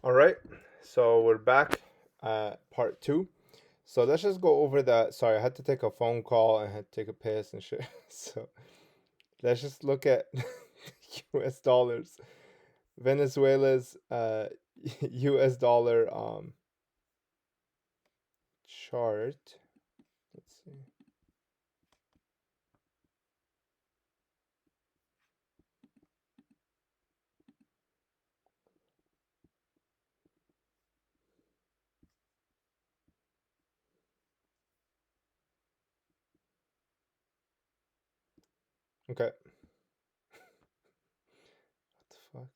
All right, so we're back part two. So let's just go over that. Sorry, I had to take a phone call and had to take a piss and shit. So let's just look at US dollars. Venezuela's US dollar chart. Let's see. Okay. What the fuck?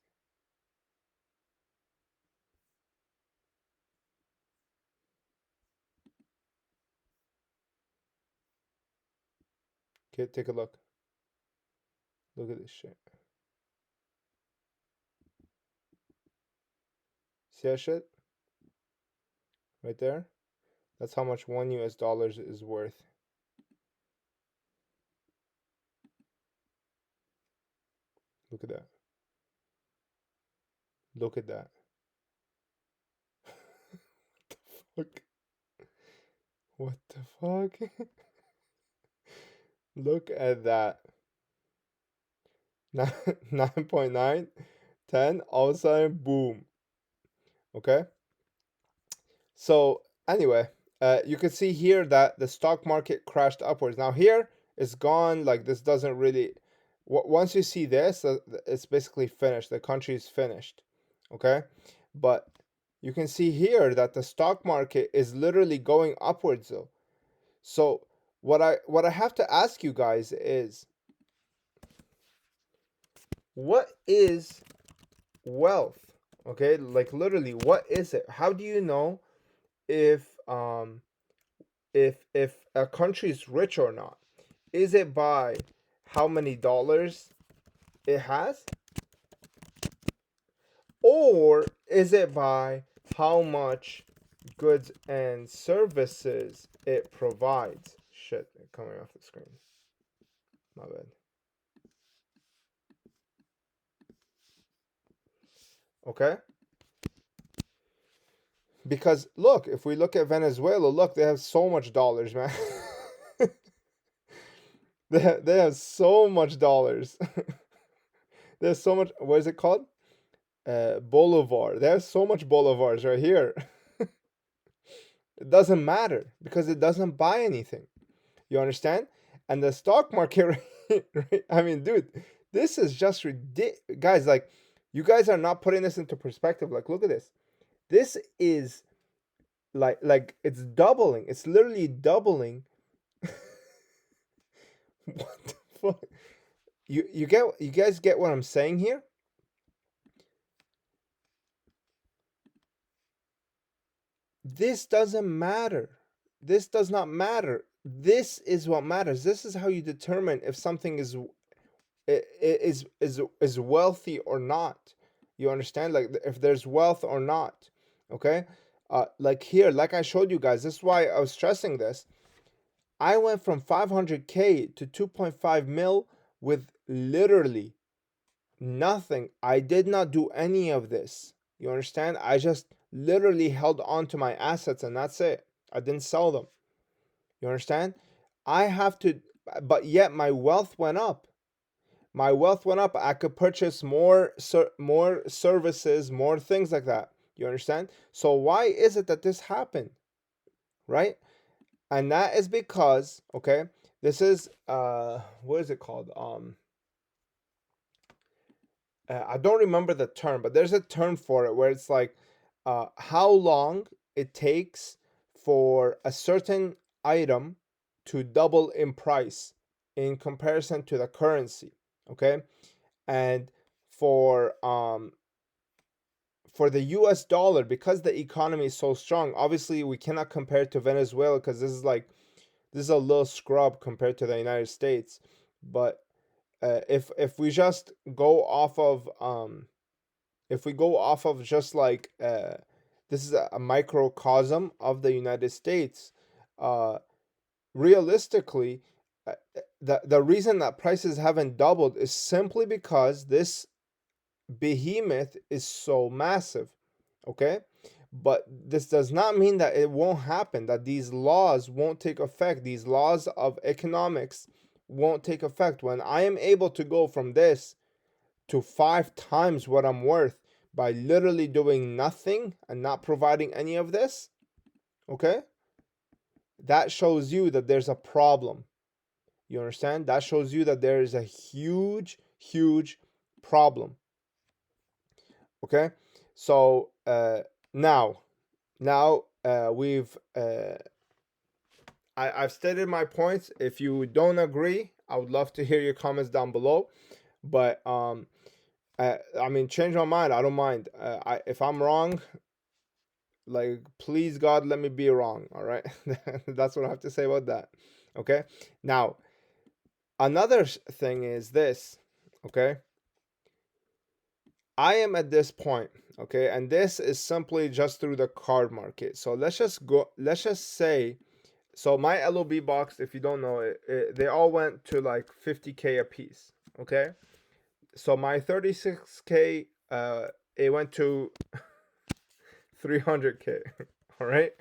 Okay, take a look. Look at this shit. See that shit? Right there? That's how much one US dollars is worth. Look at that. Look at that. Fuck. What the fuck? Look at that. 9.9, 10, all of a sudden, boom. Okay. So, anyway, you can see here that the stock market crashed upwards. Now, here it's gone. Like, this doesn't really. Once you see this, it's basically finished. The country is finished. Okay. But you can see here that the stock market is literally going upwards, though. So, what I have to ask you guys is, what is wealth? Okay, like literally, what is it? How do you know if if a country is rich or not? Is it by how many dollars it has, or is it by how much goods and services it provides? Shit, coming off the screen. My bad. Okay, because look, if we look at Venezuela, look, they have so much dollars, man. They have so much dollars. There's so much. What is it called? Bolivar. There's so much bolivars right here. It doesn't matter because it doesn't buy anything. You understand? And the stock market, right? I mean, dude, this is just ridiculous, guys. Like, you guys are not putting this into perspective. Like, look at this. This is like it's doubling. It's literally doubling. What the fuck? You guys get what I'm saying here? This doesn't matter. This does not matter. This is what matters. This is how you determine if something is wealthy or not. You understand? Like if there's wealth or not. Okay? Like here, like I showed you guys, this is why I was stressing this. I went from 500K to 2.5 mil with literally nothing. I did not do any of this. You understand? I just literally held on to my assets and that's it. I didn't sell them. You understand? I have to, but yet my wealth went up. My wealth went up. I could purchase more services, more things like that. You understand? So why is it that this happened? Right? And that is because, okay, this is what is it called? I don't remember the term, but there's a term for it where it's like how long it takes for a certain item to double in price in comparison to the currency. Okay, and for um for the US dollar, because the economy is so strong, obviously we cannot compare it to Venezuela because this is a little scrub compared to the United States. But if we just go off of if we go off of just like this is a microcosm of the United States, uh, realistically, the reason that prices haven't doubled is simply because this behemoth is so massive. okay? But this does not mean that it won't happen, that these laws won't take effect. These laws of economics won't take effect. When I am able to go from this to 5 times what I'm worth by literally doing nothing and not providing any of this, okay? That shows you that there's a problem. You understand? That shows you that there is a huge, huge problem. Okay? So now we've I've stated my points. If you don't agree, I would love to hear your comments down below. But I mean, change my mind. I don't mind. If I'm wrong, like, please God, let me be wrong. All right, that's what I have to say about that. Okay. Now, another thing is this. Okay. I am at this point. Okay, and this is simply just through the card market. So let's just say, so my LOB box, if you don't know it, they all went to like 50K a piece. Okay, so my 36K, it went to 300K. All right.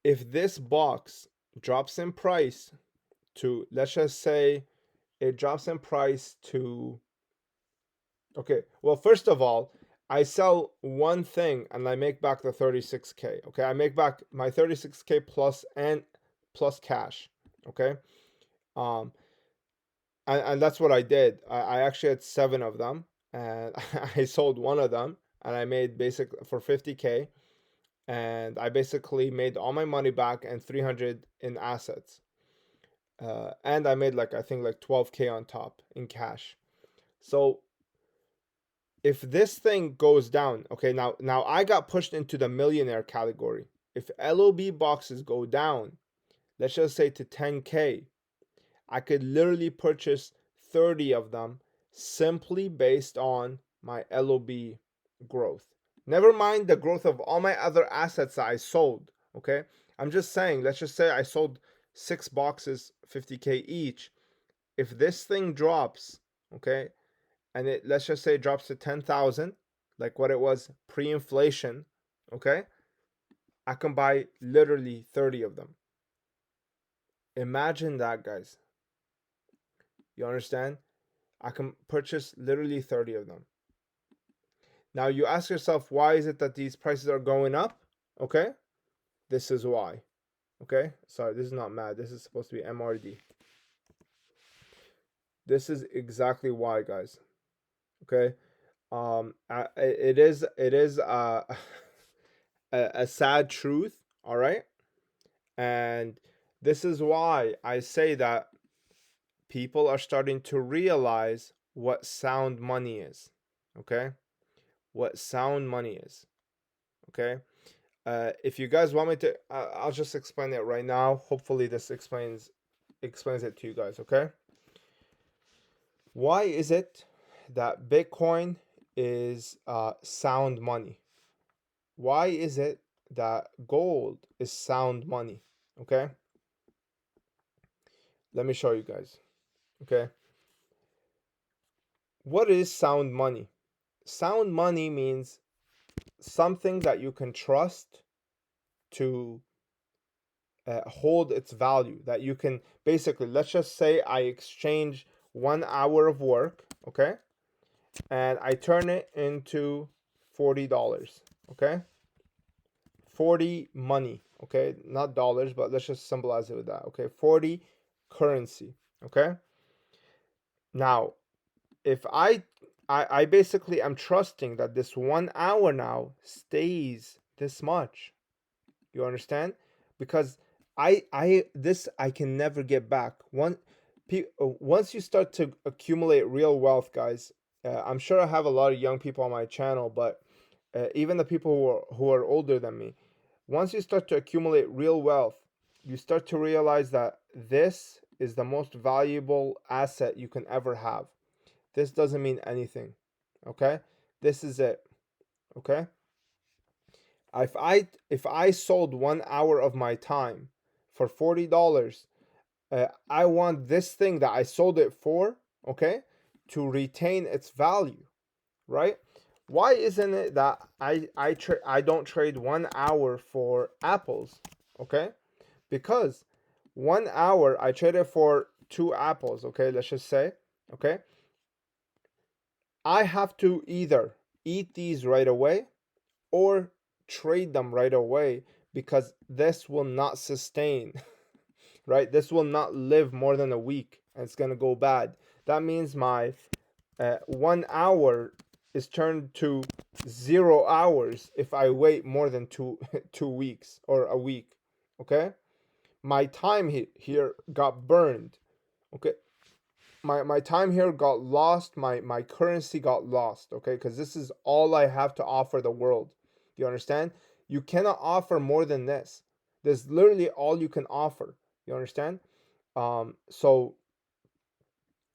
If this box drops in price to, let's just say it drops in price to, okay, well, first of all, I sell one thing and I make back the 36K. Okay, I make back my 36K plus cash. Okay, um, and that's what I did. I actually had 7 of them, and I sold one of them, and I made basically for 50K, and I basically made all my money back and 300 in assets, and I made like, I think like 12K on top in cash. So if this thing goes down, okay, now I got pushed into the millionaire category. If LOB boxes go down, let's just say to 10K, I could literally purchase 30 of them simply based on my LOB growth. Never mind the growth of all my other assets that I sold, okay? I'm just saying, let's just say I sold 6 boxes, 50K each. If this thing drops, okay, and it, let's just say it drops to 10,000, like what it was pre-inflation, okay, I can buy literally 30 of them. Imagine that, guys. You understand? I can purchase literally 30 of them. Now you ask yourself, why is it that these prices are going up? Okay, this is why. Okay, sorry, this is not MAD. This is supposed to be MRD. This is exactly why, guys. Okay, it is a sad truth. All right, and this is why I say that people are starting to realize what sound money is. Okay, what sound money is. Okay, if you guys want me to, I'll just explain it right now. Hopefully, this explains it to you guys. Okay, why is it that Bitcoin is sound money? Why is it that gold is sound money? Okay, let me show you guys. Okay, what is sound money? Sound money means something that you can trust to hold its value, that you can basically, let's just say I exchange 1 hour of work, okay, and I turn it into $40, okay, 40 money, okay, not dollars, but let's just symbolize it with that, okay, 40 currency, okay. Now if I basically am trusting that this 1 hour now stays this much. You understand? Because I can never get back. Once you start to accumulate real wealth, guys, I'm sure I have a lot of young people on my channel, but even the people who are older than me, once you start to accumulate real wealth, you start to realize that this is the most valuable asset you can ever have. This doesn't mean anything. Okay? This is it. Okay? If I sold 1 hour of my time for $40, I want this thing that I sold it for, okay, to retain its value, right? why isn't it that I don't trade 1 hour for apples? Okay, because 1 hour I traded for 2 apples. Okay, let's just say, okay, I have to either eat these right away or trade them right away, because this will not sustain. Right, this will not live more than a week and it's going to go bad. That means my 1 hour is turned to 0 hours if I wait more than two 2 weeks or a week. Okay, my time here got burned. Okay, my time here got lost. My currency got lost. Okay, because this is all I have to offer the world. You understand? You cannot offer more than this. This is literally all you can offer. You understand? So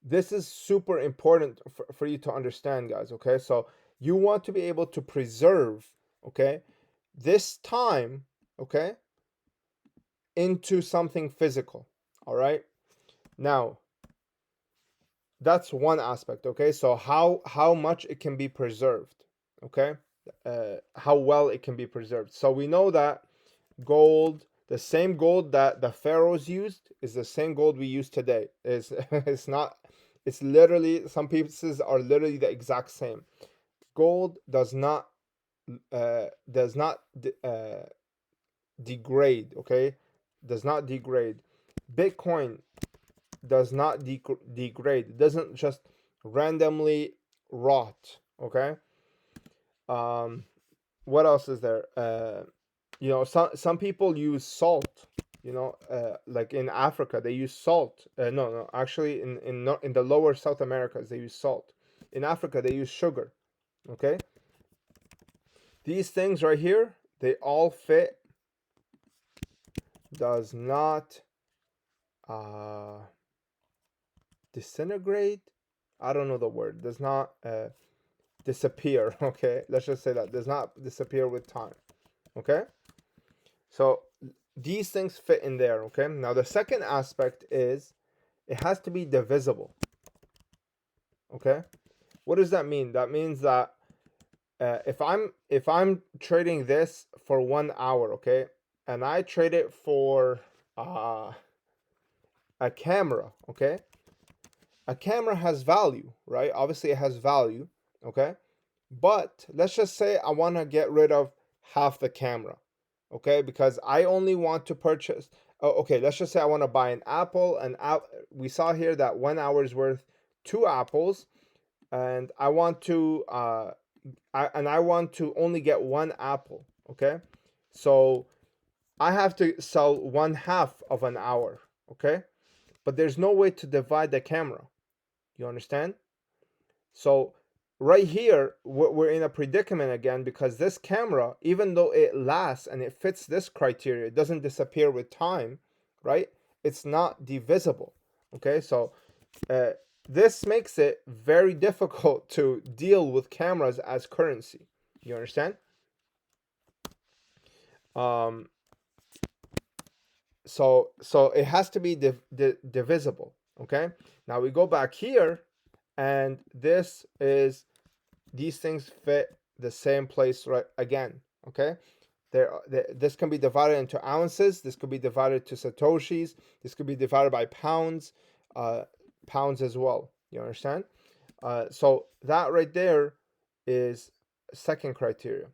this is super important for you to understand, guys. Okay, so you want to be able to preserve, okay, this time, okay, into something physical. All right, now that's one aspect. Okay, so how much it can be preserved, okay, how well it can be preserved. So we know that gold, the same gold that the pharaohs used, is the same gold we use today. It's not, it's literally, some pieces are literally the exact same. Gold does not degrade. Okay, does not degrade. Bitcoin does not degrade. It doesn't just randomly rot. Okay. um what else is there? Some people use salt. Like in Africa they use salt. No, actually, in the lower South Americas they use salt. In Africa they use sugar. Okay, these things right here, they all fit. Does not uh disintegrate. I don't know the word. Does not disappear. Okay, let's just say that does not disappear with time. Okay, so these things fit in there. Okay, now the second aspect is it has to be divisible. Okay, what does that mean? That means that if I'm trading this for 1 hour, okay, and I trade it for uh, a camera. Okay, a camera has value, right? Obviously it has value. Okay, but let's just say I want to get rid of half the camera. Okay, because I only want to purchase. Oh, okay, let's just say I want to buy an apple, and we saw here that 1 hour is worth 2 apples, and I want to I want to only get one apple. Okay, so I have to sell one half of an hour. Okay, but there's no way to divide the camera. You understand? So right here, we're in a predicament again, because this camera, even though it lasts and it fits this criteria, it doesn't disappear with time, right? It's not divisible. Okay, so uh, this makes it very difficult to deal with cameras as currency. You understand? Um, so it has to be divisible. Okay, now we go back here, and these things fit the same place right again. Okay, this can be divided into ounces. This could be divided to satoshis. This could be divided by pounds, pounds as well. You understand? So that right there is second criteria.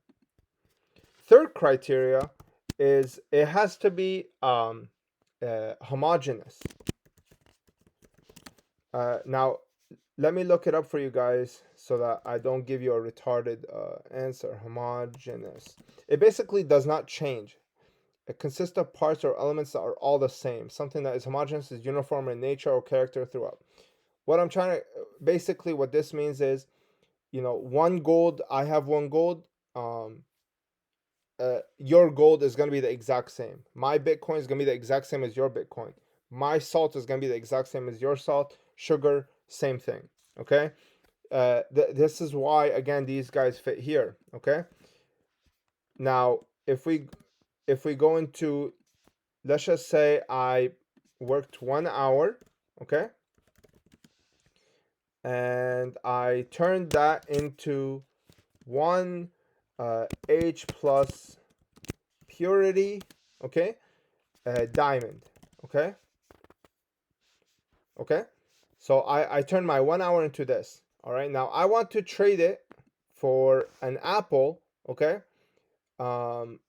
Third criteria is it has to be homogeneous. Now, let me look it up for you guys so that I don't give you a retarded answer. Homogeneous. It basically does not change. It consists of parts or elements that are all the same. Something that is homogeneous is uniform in nature or character throughout. What I'm trying to, basically what this means is, one gold, I have one gold. Your gold is going to be the exact same. My Bitcoin is going to be the exact same as your Bitcoin. My salt is going to be the exact same as your salt. Sugar, same thing. Okay. This is why, again, these guys fit here. Okay. Now, if we go into, let's just say I worked 1 hour. Okay, and I turned that into 1 H plus purity, okay, diamond, okay. Okay, so I turn my 1 hour into this. All right, now I want to trade it for an apple, okay. um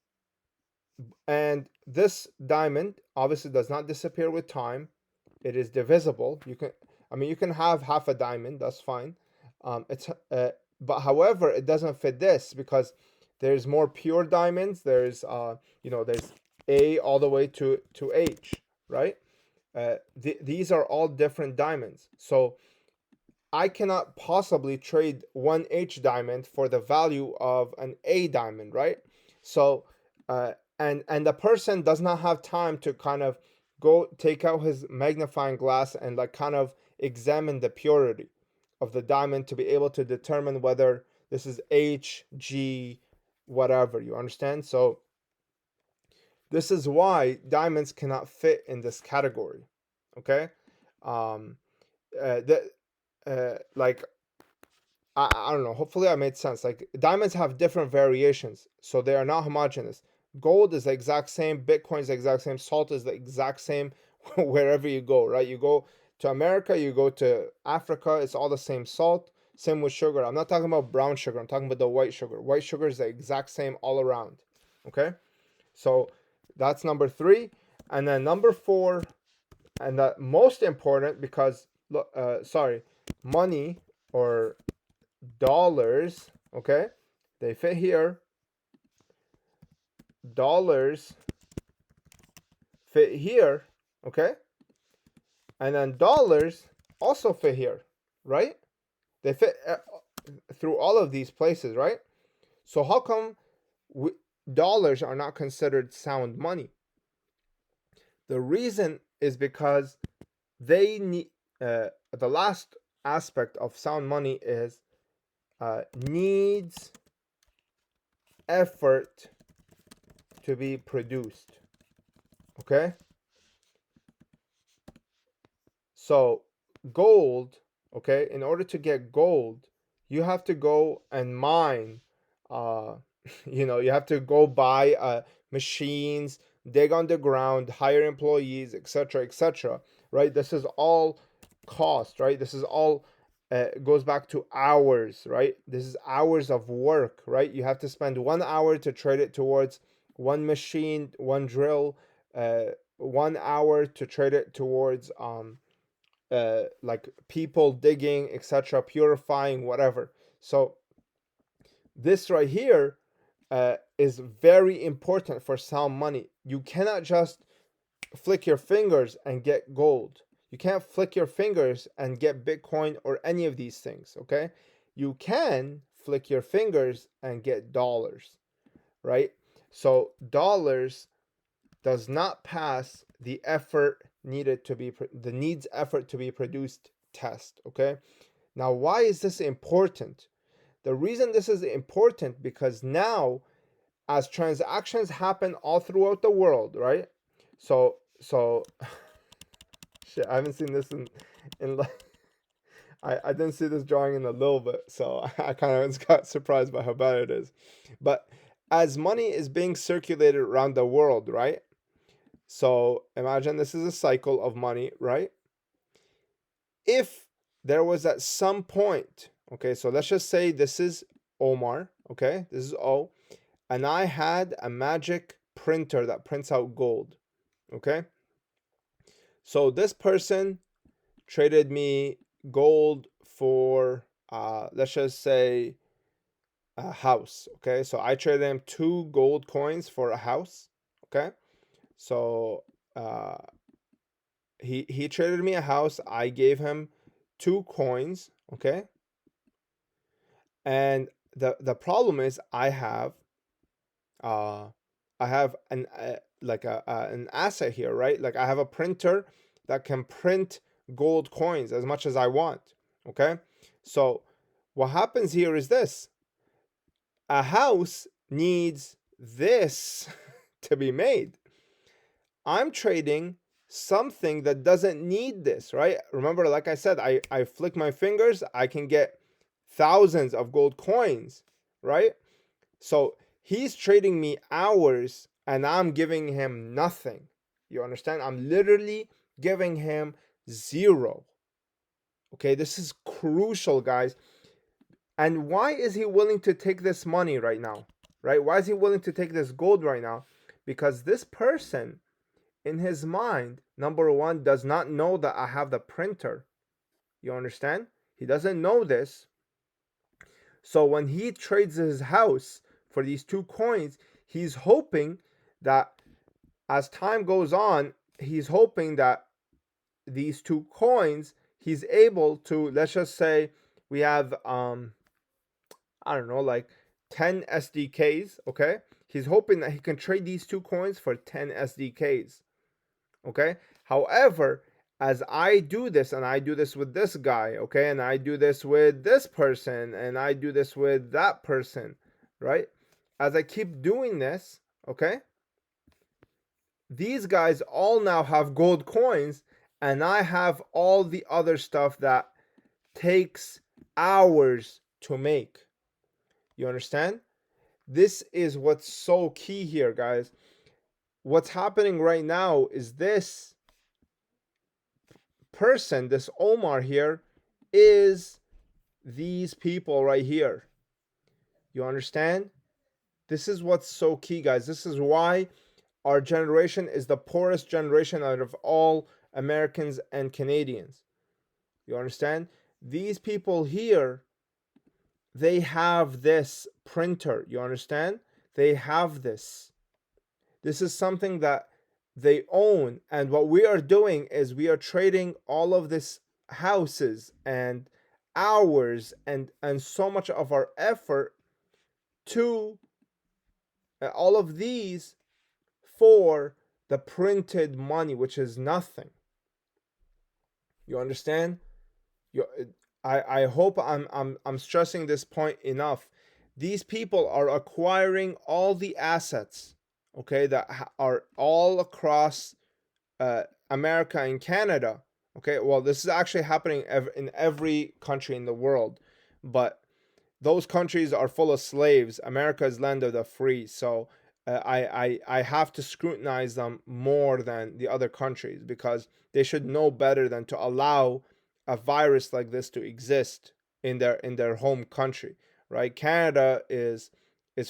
and this diamond obviously does not disappear with time. It is divisible. You can, I mean, you can have half a diamond, that's fine. It's But however, it doesn't fit this because there's more pure diamonds. There's there's A all the way to H, right? These are all different diamonds. So I cannot possibly trade one H diamond for the value of an A diamond, right? So, and the person does not have time to kind of go take out his magnifying glass and like kind of examine the purity of the diamond to be able to determine whether this is H, G, whatever. You understand? So this is why diamonds cannot fit in this category. Okay. Um, the like I don't know. Hopefully, I made sense. Like diamonds have different variations, so they are not homogeneous. Gold is the exact same. Bitcoin is the exact same. Salt is the exact same wherever you go. Right? You go to America, you go to Africa. It's all the same salt. Same with sugar. I'm not talking about brown sugar. I'm talking about the white sugar. White sugar is the exact same all around. Okay, so that's number three, and then number four, and the most important because money or dollars, okay, they fit here. Dollars fit here, okay, and then dollars also fit here, right? They fit through all of these places, right? So how come dollars are not considered sound money? The reason is because they need the last aspect of sound money is needs effort to be produced. Okay, so gold, okay, in order to get gold, you have to go and mine. uh you have to go buy machines, dig underground, hire employees, etc., etc., right? This is all cost, right? This is all goes back to hours, right? This is hours of work, right? You have to spend 1 hour to trade it towards one machine, one drill, 1 hour to trade it towards like people digging, etc., purifying, whatever. So this right here is very important for sound money. You cannot just flick your fingers and get gold. You can't flick your fingers and get Bitcoin or any of these things, okay? You can flick your fingers and get dollars, right? So dollars does not pass the effort needed to be the needs effort to be produced test, okay? Now, why is this important? The reason this is important because now as transactions happen all throughout the world, right? So shit, I haven't seen this in like I didn't see this drawing in a little bit, so I kind of got surprised by how bad it is. But as money is being circulated around the world, right? So imagine this is a cycle of money, right? If there was at some point, okay, so let's just say this is Omar, okay, this is O, and I had a magic printer that prints out gold, okay? So this person traded me gold for, let's just say, a house, okay? So I traded him 2 gold coins for a house, okay? So he traded me a house. I gave him 2 coins, okay? And the problem is uh I have an like an asset here, right? Like I have a printer that can print gold coins as much as I want, okay? So what happens here is this: a house needs this to be made. I'm trading something that doesn't need this, right? Remember, like I said, I flick my fingers, I can get thousands of gold coins, right? So he's trading me hours and I'm giving him nothing. You understand? I'm literally giving him zero. Okay, this is crucial, guys. And why is he willing to take this money right now? Right? Why is he willing to take this gold right now? Because this person, in his mind, number one, does not know that I have the printer. You understand? He doesn't know this. So when he trades his house for these 2 coins, he's hoping that as time goes on, he's hoping that these 2 coins, he's able to, let's just say we have I don't know, like 10 SDKs, okay? He's hoping that he can trade these 2 coins for 10 SDKs, okay? However, as I do this, and I do this with this guy, okay, and I do this with this person, and I do this with that person, right? As I keep doing this, okay, these guys all now have gold coins, and I have all the other stuff that takes hours to make. You understand? This is what's so key here, guys. What's happening right now is this person, this Omar here, is these people right here. You understand? This is what's so key, guys. This is why our generation is the poorest generation out of all Americans and Canadians. You understand? These people here, they have this printer. You understand? They have this. This is something that they own. And what we are doing is we are trading all of this houses and hours and so much of our effort to all of these for the printed money, which is nothing. You understand? You, I hope I'm stressing this point enough. These people are acquiring all the assets, okay, that are all across America and Canada. Okay, well, this is actually happening in every country in the world, but those countries are full of slaves. America is land of the free, so I have to scrutinize them more than the other countries because they should know better than to allow a virus like this to exist in their home country, right? Canada is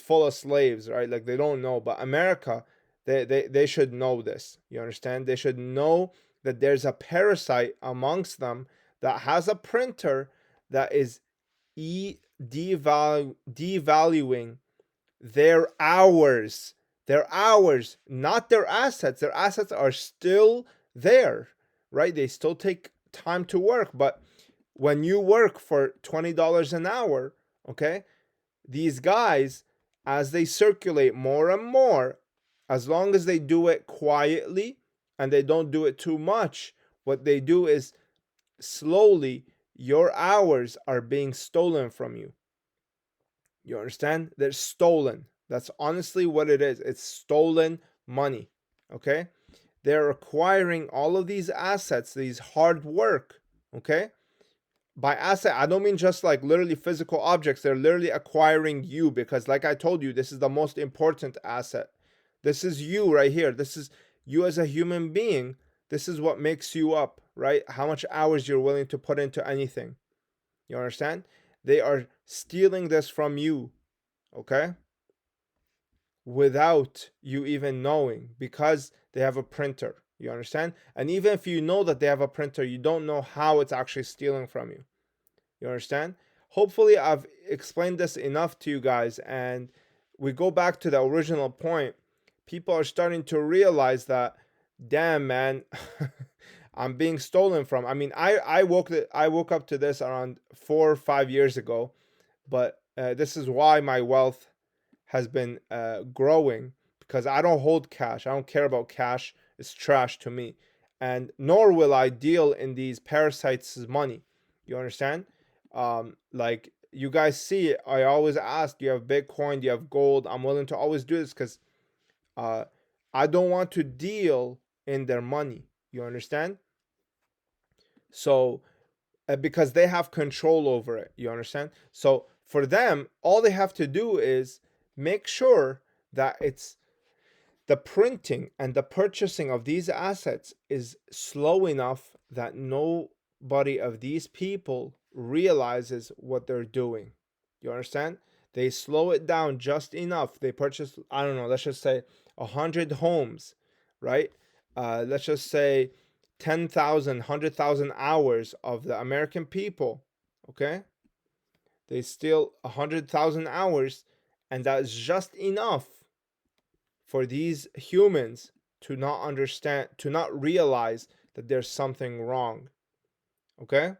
full of slaves, right? Like they don't know, but America, they should know this. You understand? They should know that there's a parasite amongst them that has a printer that is devaluing their hours, not their assets. Their assets are still there, right? They still take time to work, but when you work for $20 an hour, okay, these guys, as they circulate more and more, as long as they do it quietly and they don't do it too much, what they do is slowly your hours are being stolen from you. You understand? They're stolen. That's honestly what it is. It's stolen money. Okay? They're acquiring all of these assets, these hard work. Okay? By asset, I don't mean just like literally physical objects. They're literally acquiring you because, like I told you, this is the most important asset. This is you right here. This is you as a human being. This is what makes you up, right? How much hours you're willing to put into anything. You understand? They are stealing this from you, okay? Without you even knowing because they have a printer. You understand? And even if you know that they have a printer, you don't know how it's actually stealing from you. You understand? Hopefully, I've explained this enough to you guys, and we go back to the original point. People are starting to realize that, damn, man, I'm being stolen from. I mean, I woke up to this around 4 or 5 years ago, but this is why my wealth has been growing because I don't hold cash. I don't care about cash. It's trash to me, and nor will I deal in these parasites' money. You understand? Like you guys see, I always ask, do you have Bitcoin? Do you have gold? I'm willing to always do this because uh, I don't want to deal in their money. You understand? So because they have control over it. You understand? So For them, all they have to do is make sure that it's the printing and the purchasing of these assets is slow enough that nobody of these people realizes what they're doing. You understand? They slow it down just enough. They purchase, I don't know, let's just say 100 homes, right? Let's just say 10,000, 100,000 hours of the American people, okay? They steal 100,000 hours, and that's just enough for these humans to not understand, to not realize that there's something wrong. Okay?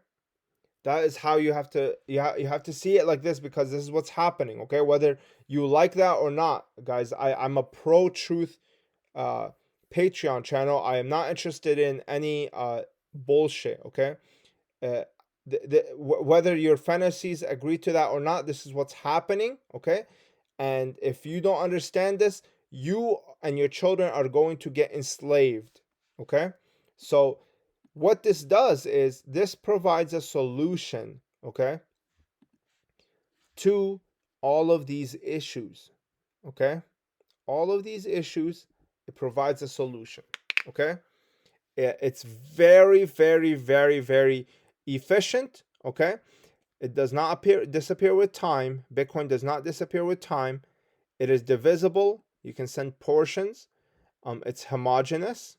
That is how you have to you have to see it like this, because this is what's happening. Okay, whether you like that or not, guys. I'm a pro truth uh Patreon channel. I am not interested in any bullshit. Okay, uh, whether your fantasies agree to that or not, this is what's happening. Okay, and if you don't understand this, you and your children are going to get enslaved. Okay, so what this does is this provides a solution, okay, to all of these issues. Okay, all of these issues, it provides a solution. Okay, it's very, very, very, very efficient. Okay, it does not disappear with time. Bitcoin does not disappear with time. It is divisible. You can send portions. It's homogeneous.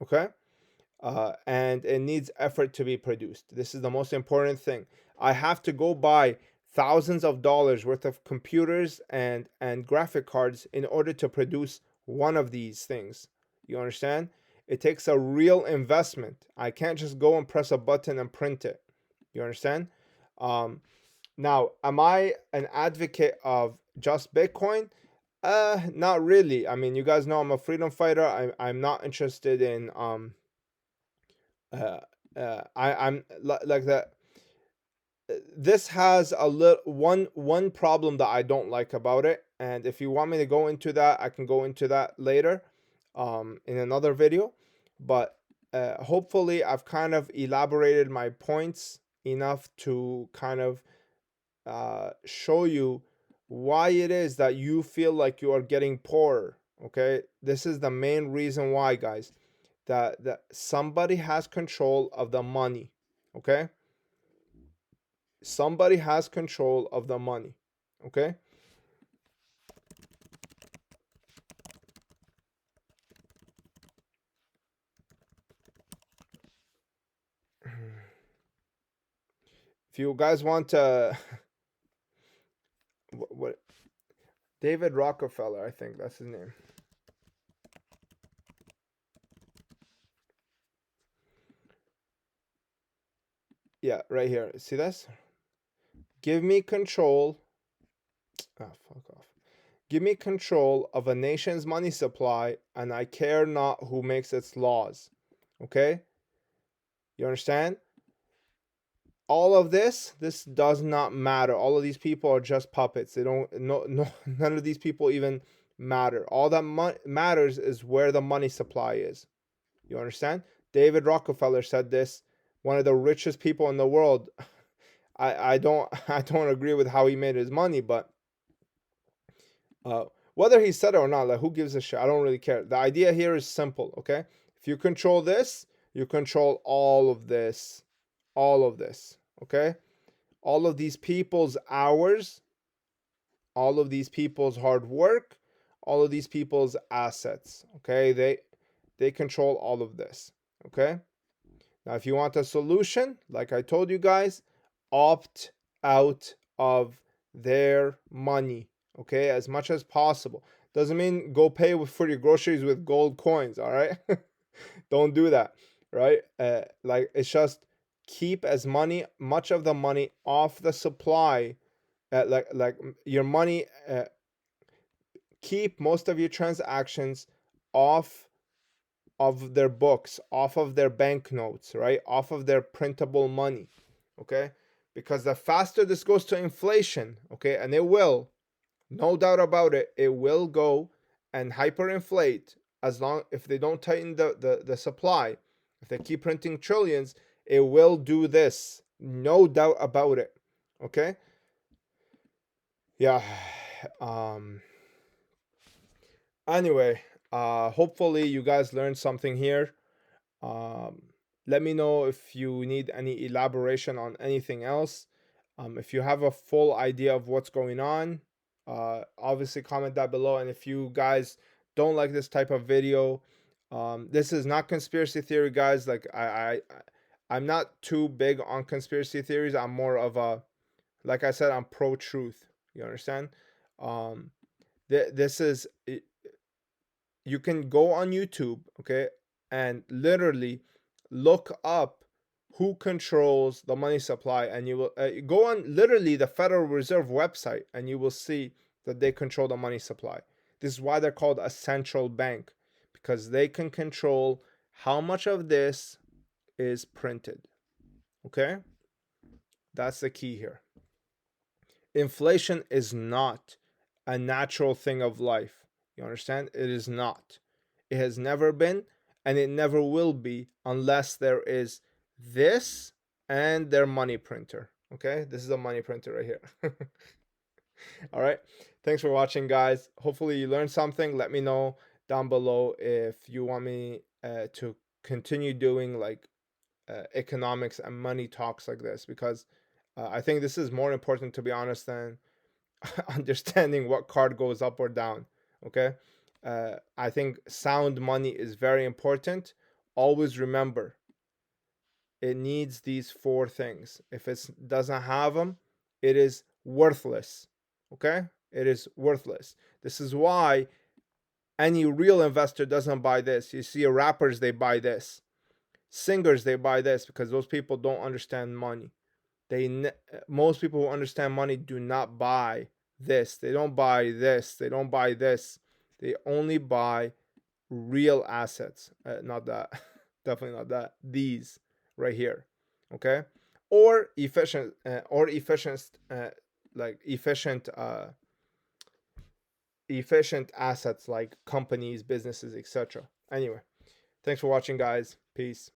Okay, and it needs effort to be produced. This is the most important thing. I have to go buy thousands of dollars worth of computers and graphic cards in order to produce one of these things. You understand? It takes a real investment. I can't just go and press a button and print it. You understand? Um, Now, am I an advocate of just Bitcoin? Not really. I mean, you guys know I'm a freedom fighter. I'm not interested in uh, I'm like that. This has a little one problem that I don't like about it, and if you want me to go into that, I can go into that later, in another video. But hopefully, I've kind of elaborated my points enough to kind of show you why it is that you feel like you are getting poorer. Okay, this is the main reason why, guys, that somebody has control of the money. Okay, somebody has control of the money. Okay, if you guys want to what David Rockefeller, I think that's his name. Yeah, right here, see this? Give me control. Ah, fuck off. Give me control of a nation's money supply, and I care not who makes its laws. Okay, you understand? All of this does not matter. All of these people are just puppets. They don't, no none of these people even matter. All that matters is where the money supply is. You understand? David Rockefeller said this, one of the richest people in the world. I don't I don't agree with how he made his money, but whether he said it or not, like, who gives a shit? I don't really care. The idea here is simple. Okay, if you control this, you control all of this, all of this. Okay, all of these people's hours, all of these people's hard work, all of these people's assets. Okay, they control all of this. Okay, now if you want a solution, like I told you guys, opt out of their money. Okay, as much as possible. Doesn't mean go pay for your groceries with gold coins. All right, don't do that. Right? Like, it's just keep much of the money off the supply. Like your money, keep most of your transactions off of their books, off of their banknotes, right? Off of their printable money. Okay, because the faster this goes to inflation, okay, and it will, no doubt about it, it will go and hyperinflate. As long, if they don't tighten the supply, if they keep printing trillions, it will do this, no doubt about it. Okay, Yeah. Um anyway, hopefully you guys learned something here. Um, Let me know if you need any elaboration on anything else. If you have a full idea of what's going on, obviously comment that below. And if you guys don't like this type of video, this is not conspiracy theory, guys. Like I'm not too big on conspiracy theories. I'm more of a, like I said, I'm pro truth. You understand? Um, this is, you can go on YouTube, okay, and literally look up who controls the money supply, and you will go on literally the Federal Reserve website, and you will see that they control the money supply. This is why they're called a central bank, because they can control how much of this is printed. Okay, that's the key here. Inflation is not a natural thing of life. You understand? It is not. It has never been, and it never will be unless there is this and their money printer. Okay? This is a money printer right here. All right. Thanks for watching, guys. Hopefully, you learned something. Let me know down below if you want me to continue doing like economics and money talks like this, because I think this is more important, to be honest, than understanding what card goes up or down. Okay. I think sound money is very important. Always remember, it needs these four things. If it doesn't have them, it is worthless. Okay. It is worthless. This is why any real investor doesn't buy this. You see rappers, they buy this. Singers, they buy this, because those people don't understand money. Most people who understand money do not buy this. They don't buy this. They don't buy this. They only buy real assets. Not that. Definitely not that. These right here. Okay. Or efficient. Like efficient assets like companies, businesses, etc. Anyway, thanks for watching, guys. Peace.